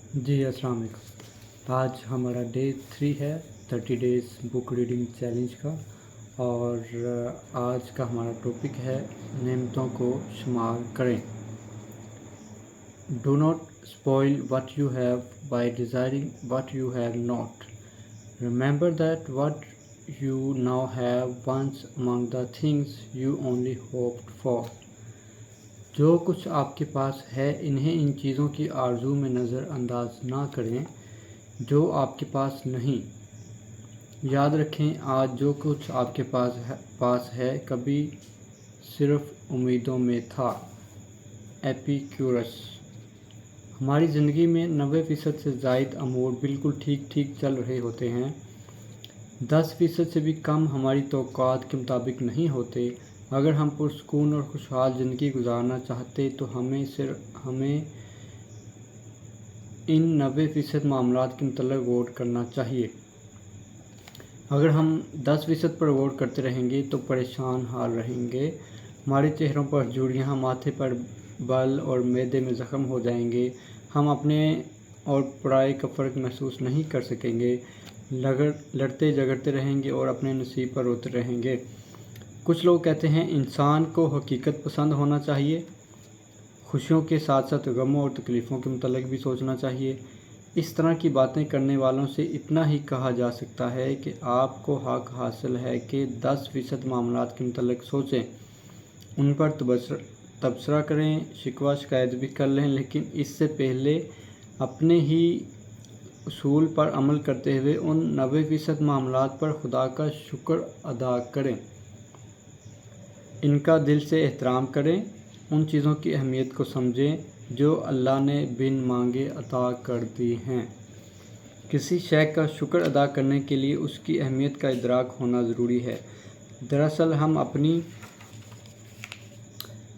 जी अस्सलाम वालेकुम। आज हमारा डे 3 है 30 डेज़ बुक रीडिंग चैलेंज का, और आज का हमारा टॉपिक है नेमतों को शुमार करें। Do not spoil what you have by desiring what you have not. Remember that what you now have once among the things you only hoped for. जो कुछ आपके पास है इन्हें इन चीज़ों की आरज़ू में नज़रअंदाज ना करें जो आपके पास नहीं। याद रखें, आज जो कुछ आपके पास है कभी सिर्फ उम्मीदों में था। एपिक्यूरस। हमारी ज़िंदगी में 90% से ज़ायद अमूर बिल्कुल ठीक ठीक चल रहे होते हैं। 10% से भी कम हमारी तौक़ात के मुताबिक नहीं होते। अगर हम पुरसुकून और खुशहाल ज़िंदगी गुजारना चाहते तो हमें इन 90% मामलात के मतलब गौर करना चाहिए। अगर हम 10% पर गौर करते रहेंगे तो परेशान हाल रहेंगे। हमारे चेहरों पर झुर्रियाँ, माथे पर बल और मैदे में ज़ख्म हो जाएंगे। हम अपने और पराये का फ़र्क महसूस नहीं कर सकेंगे। लड़ते झगड़ते रहेंगे और अपने नसीब पर रोते रहेंगे। कुछ लोग कहते हैं इंसान को हकीकत पसंद होना चाहिए। खुशियों के साथ साथ गमों और तकलीफ़ों के मुतल्लिक़ भी सोचना चाहिए। इस तरह की बातें करने वालों से इतना ही कहा जा सकता है कि आपको हक़ हासिल है कि 10% मामलात के मुतल्लिक़ सोचें, उन पर तबसरा करें, शिकवा शिकायत भी कर लें, लेकिन इससे पहले अपने ही उसूल पर अमल करते हुए उन 90% मामलात पर खुदा का शुक्र अदा करें। इनका दिल से एहतराम करें। उन चीज़ों की अहमियत को समझें जो अल्लाह ने बिन मांगे अता कर दी हैं। किसी शय का शुक्र अदा करने के लिए उसकी अहमियत का इदराक होना ज़रूरी है। दरअसल हम अपनी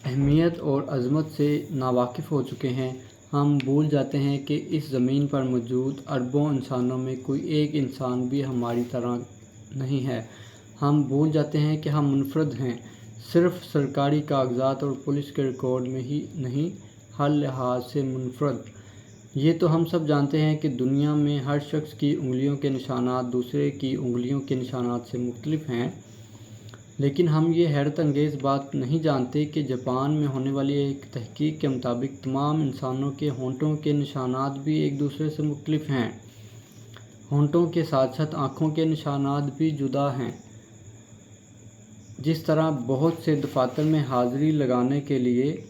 अहमियत और अज़मत से नावाकिफ़ हो चुके हैं। हम भूल जाते हैं कि इस ज़मीन पर मौजूद अरबों इंसानों में कोई एक इंसान भी हमारी तरह नहीं है। हम भूल जाते हैं कि हम मुनफरद हैं, सिर्फ सरकारी कागजात और पुलिस के रिकॉर्ड में ही नहीं, हर लिहाज से मुनफरद। ये तो हम सब जानते हैं कि दुनिया में हर शख्स की उंगलियों के निशानात दूसरे की उंगलियों के निशानात से मुख्तलिफ हैं, लेकिन हम ये हैरत अंगेज़ बात नहीं जानते कि जापान में होने वाली एक तहकीक के मुताबिक तमाम इंसानों के होंठों के निशानात भी एक दूसरे से मुख्तलिफ हैं। होंठों के साथ साथ आँखों के निशानात भी जुदा हैं। जिस तरह बहुत से दफातर में हाज़िरी लगाने के लिए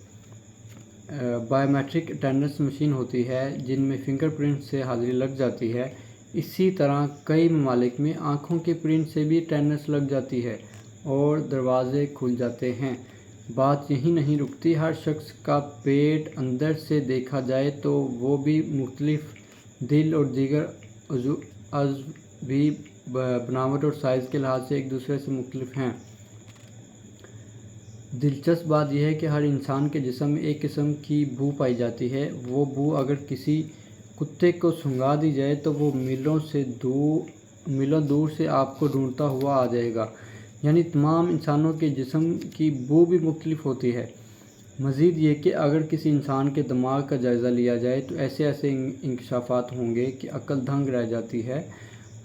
बायोमेट्रिक अटेंडेंस मशीन होती है जिनमें फिंगरप्रिंट से हाज़िरी लग जाती है, इसी तरह कई ममालिक में आँखों के प्रिंट से भी अटेंडेंस लग जाती है और दरवाज़े खुल जाते हैं। बात यहीं नहीं रुकती। हर शख्स का पेट अंदर से देखा जाए तो वो भी मुख्तलिफ, दिल और दीगर अज़्व भी बनावट और साइज़ के लिहाज से एक दूसरे से मुख्तलिफ हैं। दिलचस्प बात यह है कि हर इंसान के जिस्म में एक किस्म की बू पाई जाती है। वो बू अगर किसी कुत्ते को सूंघा दी जाए तो वो मीलों दूर से आपको ढूंढता हुआ आ जाएगा। यानी तमाम इंसानों के जिस्म की बू भी मुख्तलिफ होती है। मज़ीद ये कि अगर किसी इंसान के दिमाग का जायज़ा लिया जाए तो ऐसे ऐसे इंकशाफात होंगे कि अक्ल दंग रह जाती है।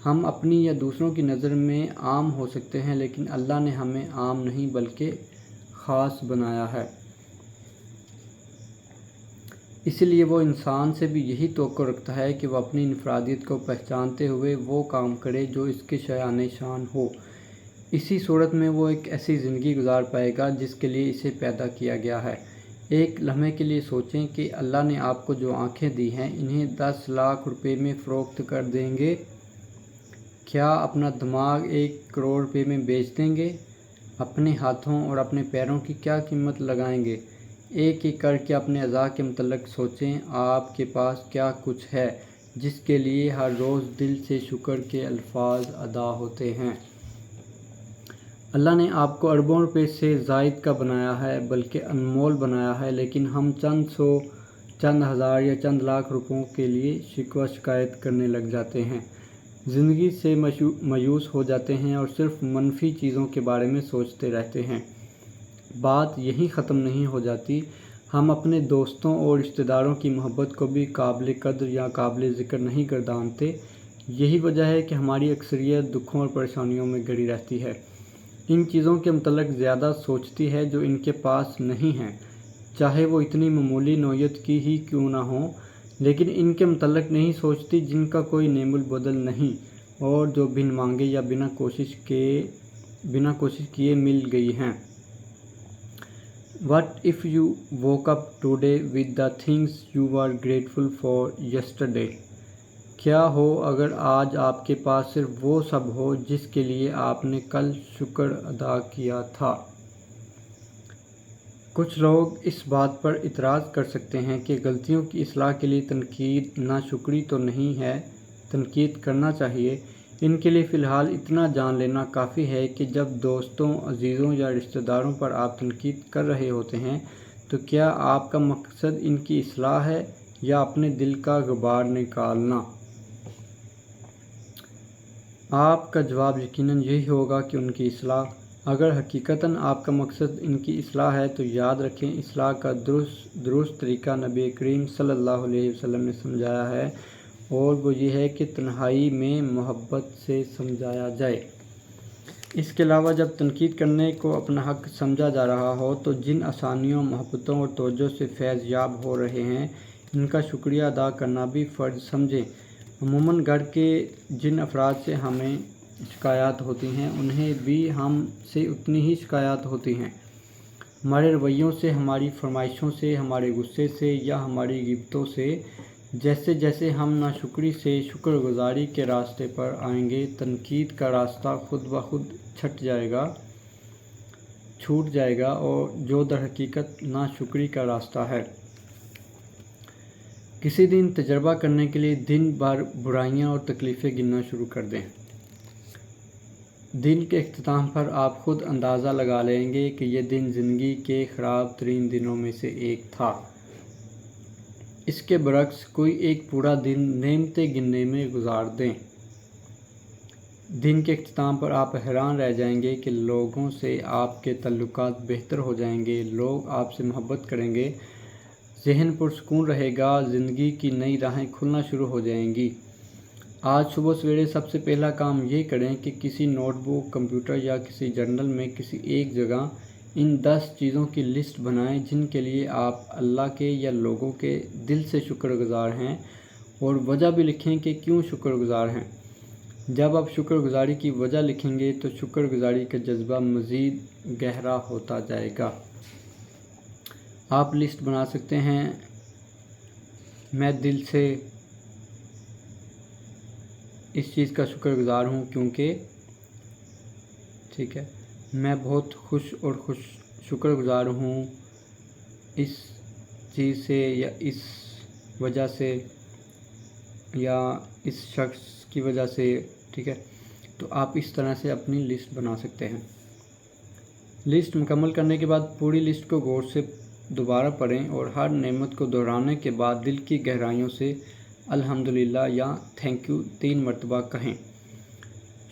हम अपनी या दूसरों की नज़र में आम हो सकते हैं, लेकिन अल्लाह ने हमें आम नहीं बल्कि ख़ास बनाया है। इसलिए वो इंसान से भी यही तवक्को रखता है कि वह अपनी इनफरादियत को पहचानते हुए वो काम करे जो इसके शान शान हो। इसी सूरत में वो एक ऐसी ज़िंदगी गुजार पाएगा जिसके लिए इसे पैदा किया गया है। एक लम्हे के लिए सोचें कि अल्लाह ने आपको जो आँखें दी हैं इन्हें 10 लाख रुपए में फ़रोख्त कर देंगे, क्या अपना दिमाग 1 करोड़ रुपए में बेच देंगे? अपने हाथों और अपने पैरों की क्या कीमत लगाएंगे? एक एक करके अपने अज़ा के मुतल्लिक़ सोचें। आपके पास क्या कुछ है जिसके लिए हर रोज़ दिल से शुक्र के अल्फाज अदा होते हैं? अल्लाह ने आपको अरबों रुपए से ज़ायद का बनाया है, बल्कि अनमोल बनाया है, लेकिन हम चंद सौ, चंद हज़ार या चंद लाख रुपयों के लिए शिकवा शिकायत करने लग जाते हैं। ज़िंदगी से मायूस हो जाते हैं और सिर्फ मनफी चीज़ों के बारे में सोचते रहते हैं। बात यहीं ख़त्म नहीं हो जाती। हम अपने दोस्तों और रिश्ते दारों की मोहब्बत को भी काबिल कद्र या काबिल ज़िक्र नहीं गर्दानते। यही वजह है कि हमारी अक्सरियत दुखों और परेशानियों में घिरी रहती है, इन चीज़ों के मुतल्लिक़ ज़्यादा सोचती है जो इनके पास नहीं हैं, चाहे वो इतनी मामूली नौयत की ही क्यों ना हो, लेकिन इनके मुतल्लिक़ नहीं सोचती जिनका कोई नेमुल बदल नहीं और जो बिन मांगे या बिना कोशिश किए मिल गई हैं। What if you woke up today with the things you were grateful for yesterday? क्या हो अगर आज आपके पास सिर्फ वो सब हो जिसके लिए आपने कल शुक्र अदा किया था। कुछ लोग इस बात पर इतराज़ कर सकते हैं कि गलतियों की इस्लाह के लिए तनकीद नाशुक्री तो नहीं है, तनकीद करना चाहिए। इनके लिए फ़िलहाल इतना जान लेना काफ़ी है कि जब दोस्तों, अजीज़ों या रिश्तेदारों पर आप तनकीद कर रहे होते हैं तो क्या आपका मकसद इनकी इस्लाह है या अपने दिल का गुबार निकालना। आपका जवाब यकीनन यही होगा कि उनकी इस्लाह। अगर हकीकतन आपका मकसद इनकी इस्लाह है तो याद रखें, इस्लाह का दुरुस्त तरीका नबी करीम सल्लल्लाहु अलैहि वसल्लम ने समझाया है और वो ये है कि तन्हाई में मोहब्बत से समझाया जाए। इसके अलावा जब तनकीद करने को अपना हक़ समझा जा रहा हो तो जिन आसानियों, मोहब्बतों और तवज्जो से फैज़ याब हो रहे हैं, इनका शुक्रिया अदा करना भी फ़र्ज़ समझें। अमूमन घर के जिन अफराद से हमें शिकायत होती हैं उन्हें भी हम से उतनी ही शिकायत होती हैं। हमारे रवैयों से, हमारी फरमाइशों से, हमारे गुस्से से या हमारी गिब्बतों से। जैसे जैसे हम नाशुक्री से शुक्रगुजारी के रास्ते पर आएंगे, तनकीद का रास्ता खुद ब खुद छूट जाएगा और जो दर हकीकत नाशुक्री का रास्ता है। किसी दिन तजर्बा करने के लिए दिन भर बुराइयां और तकलीफ़ें गिनना शुरू कर दें। दिन के इख्तिताम पर आप खुद अंदाज़ा लगा लेंगे कि यह दिन ज़िंदगी के ख़राब तरीन दिनों में से एक था। इसके बरक्स कोई एक पूरा दिन नेमतें गिनने में गुजार दें। दिन के इख्तिताम पर आप हैरान रह जाएंगे कि लोगों से आपके तल्लुकात बेहतर हो जाएंगे, लोग आपसे मोहब्बत करेंगे, ज़हन पुरसुकून रहेगा, ज़िंदगी की नई राहें खुलना शुरू हो जाएंगी। आज सुबह सवेरे सबसे पहला काम ये करें कि किसी नोटबुक, कंप्यूटर या किसी जर्नल में किसी एक जगह इन 10 चीज़ों की लिस्ट बनाएं जिनके लिए आप अल्लाह के या लोगों के दिल से शुक्रगुजार हैं और वजह भी लिखें कि क्यों शुक्रगुजार हैं। जब आप शुक्रगुजारी की वजह लिखेंगे तो शुक्रगुजारी का जज्बा मज़ीद गहरा होता जाएगा। आप लिस्ट बना सकते हैं, मैं दिल से इस चीज़ का शुक्रगुजार हूँ क्योंकि ठीक है, मैं बहुत खुश और शुक्रगुजार हूँ इस चीज़ से या इस वजह से या इस शख्स की वजह से। ठीक है, तो आप इस तरह से अपनी लिस्ट बना सकते हैं। लिस्ट मुकम्मल करने के बाद पूरी लिस्ट को गौर से दोबारा पढ़ें और हर नेमत को दोहराने के बाद दिल की गहराइयों से अल्हम्दुलिल्लाह या थैंक यू 3 मरतबा कहें।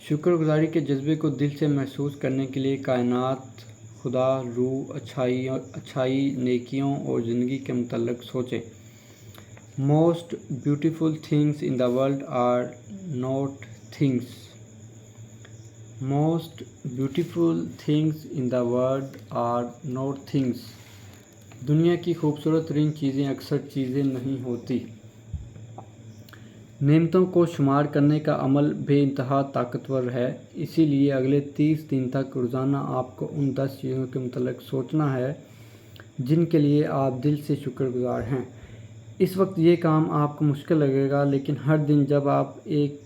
शुक्रगुजारी के जज्बे को दिल से महसूस करने के लिए कायनात, खुदा, रूह, अच्छाई, नेकियों और ज़िंदगी के मुतल्लिक़ सोचें। Most beautiful things in the world are not things. Most beautiful things in the world are not things. दुनिया की खूबसूरत तरीन चीज़ें अक्सर चीज़ें नहीं होती। नेमतों को शुमार करने का अमल बेइंतहा ताकतवर है, इसीलिए अगले 30 दिन तक रोज़ाना आपको उन 10 चीज़ों के मुतल्लिक़ सोचना है जिनके लिए आप दिल से शुक्रगुजार हैं। इस वक्त ये काम आपको मुश्किल लगेगा, लेकिन हर दिन जब आप एक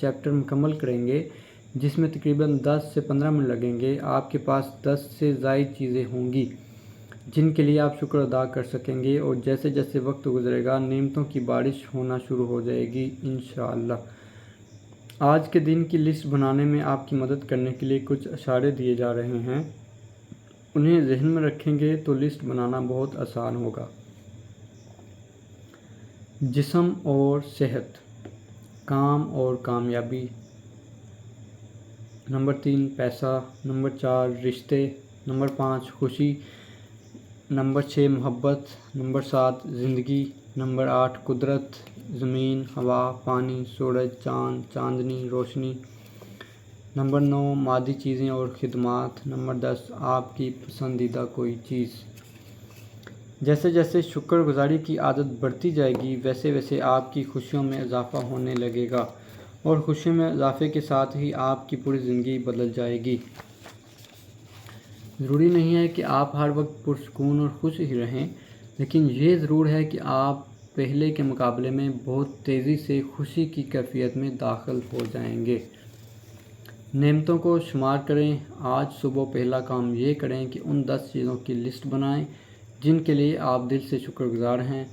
चैप्टर मुकम्मल करेंगे जिसमें तकरीबन 10 से 15 मिनट लगेंगे, आपके पास 10 से ज़ायद चीज़ें होंगी जिनके लिए आप शुक्र अदा कर सकेंगे और जैसे जैसे वक्त गुजरेगा नेमतों की बारिश होना शुरू हो जाएगी इंशाअल्लाह। आज के दिन की लिस्ट बनाने में आपकी मदद करने के लिए कुछ इशारे दिए जा रहे हैं, उन्हें जहन में रखेंगे तो लिस्ट बनाना बहुत आसान होगा। जिस्म और सेहत, काम और कामयाबी, नंबर 3 पैसा, नंबर 4 रिश्ते, नंबर 5 खुशी, नंबर 6 मोहब्बत, नंबर 7 ज़िंदगी, नंबर 8 कुदरत, ज़मीन, हवा, पानी, सूरज, चाँद, चाँदनी, रोशनी, नंबर 9 मादी चीज़ें और खिदमात, नंबर 10 आपकी पसंदीदा कोई चीज़। जैसे जैसे शुक्रगुजारी की आदत बढ़ती जाएगी वैसे वैसे आपकी खुशियों में इजाफ़ा होने लगेगा और खुशियों में इजाफ़े के साथ ही आपकी पूरी ज़िंदगी बदल जाएगी। ज़रूरी नहीं है कि आप हर वक्त पुरसुकून और खुश ही रहें, लेकिन ये ज़रूर है कि आप पहले के मुकाबले में बहुत तेज़ी से खुशी की कैफियत में दाखिल हो जाएंगे। नेमतों को शुमार करें। आज सुबह पहला काम ये करें कि उन 10 चीज़ों की लिस्ट बनाएं जिनके लिए आप दिल से शुक्रगुजार हैं।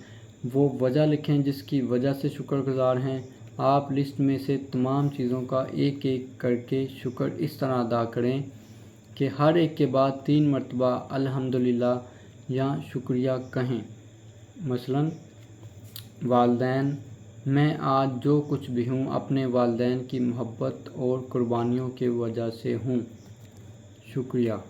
वो वजह लिखें जिसकी वजह से शुक्रगुजार हैं। आप लिस्ट में से तमाम चीज़ों का एक एक करके शुक्र इस तरह अदा करें कि हर एक के बाद 3 मरतबा अल्हम्दुलिल्लाह या शुक्रिया कहें। मसलन वालदैन, मैं आज जो कुछ भी हूँ अपने वालदैन की मोहब्बत और कुर्बानियों की वजह से हूँ। शुक्रिया।